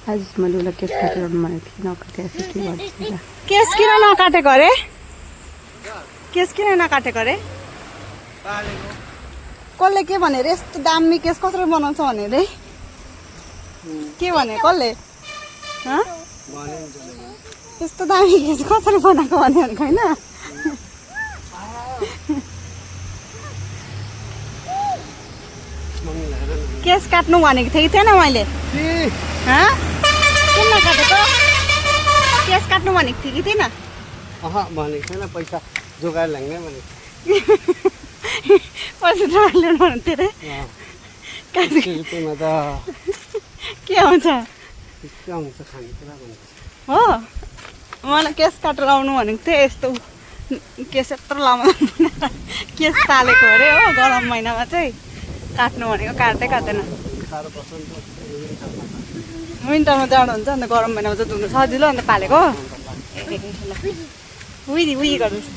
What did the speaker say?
आज मैले उसलाई केस काटेर भनेको थिएँ नकाटेको के गर्छु केस किन नकाटेको अरे केस किन नकाटेको अरे कसले के भने रे यस्तो दामी केस कसरी बनाउँछ भने रे के भने कसले यस्तो दामी केस कसरी बनाएको भने होइन केस काट्नु भनेको थिएँ कि थिएन मैले किन नकाटेको केस काट्नु भनेको थिएँ कि थिएन भनेको छैन पैसा जोगाएर ल्याङ्ने भनेको पैसा जोगाएर ल्याउनु भनेको थिएँ रे रुपियाँमा त के आउँछ के आउँछ खानेकुरा भनेको हो मलाई केस काटेर आउनु भनेको थिएँ यस्तो केस यत्रो लामो केस तालेको अरे हो गरम महिनामा चाहिँ काट्नु भनेको काट्दै काट्दैन साह्रो पर्छ नि त विन्टरमा जाडो हुन्छ अन्त गरम महिनामा चाहिँ धुनु सजिलो अन्त पालेको ए ल उही गर्नुहोस्